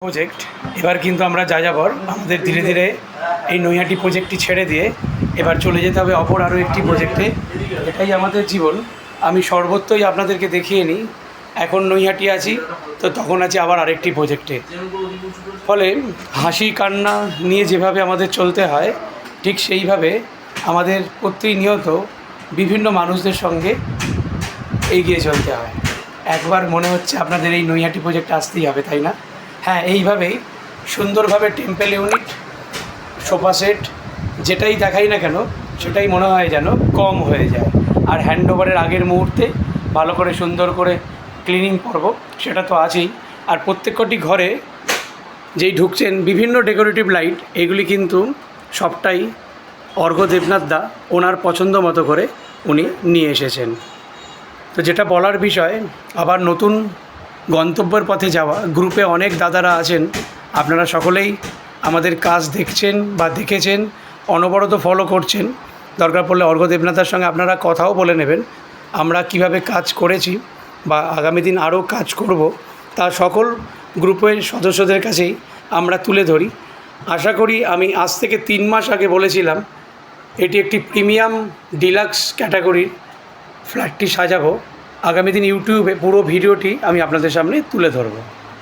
Project এবার কিন্তু আমরা যাযাবর আমাদের ধীরে ধীরে এই নৈহাটি প্রজেক্টটি ছেড়ে দিয়ে এবার চলে যেতে হবে অপর আরও একটি প্রজেক্টে। এটাই আমাদের জীবন। আমি সর্বত্রই আপনাদেরকে দেখিয়ে নিই, এখন নৈহাটি আছি তো তখন আছি আবার আরেকটি প্রজেক্টে। ফলে হাসি কান্না নিয়ে যেভাবে আমাদের চলতে হয় ঠিক সেইভাবে আমাদের প্রতিনিয়ত বিভিন্ন মানুষদের সঙ্গে এগিয়ে চলতে হয়। একবার মনে হচ্ছে আপনাদের এই নৈহাটি প্রজেক্টে আসতেই হবে, তাই না? হ্যাঁ, এইভাবেই সুন্দরভাবে টেম্পল ইউনিট, সোফা সেট যেটাই দেখাই না কেন সেটাই মনে হয় যেন কম হয়ে যায়। আর হ্যান্ডওভারের আগের মুহূর্তে ভালো করে সুন্দর করে ক্লিনিং পর্ব সেটা তো আছেই। আর প্রত্যেকটি ঘরে যেই ঢুকছেন বিভিন্ন ডেকোরেটিভ লাইট, এগুলি কিন্তু সবটাই অর্ঘ্য দেবনাথ দা ওনার পছন্দ মতো করে উনি নিয়ে এসেছেন। তো যেটা বলার বিষয়, আবার নতুন গন্তব্যের পথে যাওয়া গ্রুপে অনেক দাদারা আছেন, আপনারা সকলেই আমাদের কাজ দেখছেন বা দেখেছেন, অনবরত ফলো করছেন। দরকার পড়লে অর্ঘ্য দেবনাথার সঙ্গে আপনারা কথাও বলে নেবেন আমরা কিভাবে কাজ করেছি বা আগামী দিন আরও কাজ করব, তা সকল গ্রুপের সদস্যদের কাছেই আমরা তুলে ধরি। আশা করি আমি আজ থেকে 3 মাস আগে বলেছিলাম এটি একটি প্রিমিয়াম ডিলাক্স ক্যাটাগরির ফ্ল্যাটটি সাজাবো। আগামী দিন ইউটিউবে পুরো ভিডিওটি আমি আপনাদের সামনে তুলে ধরব।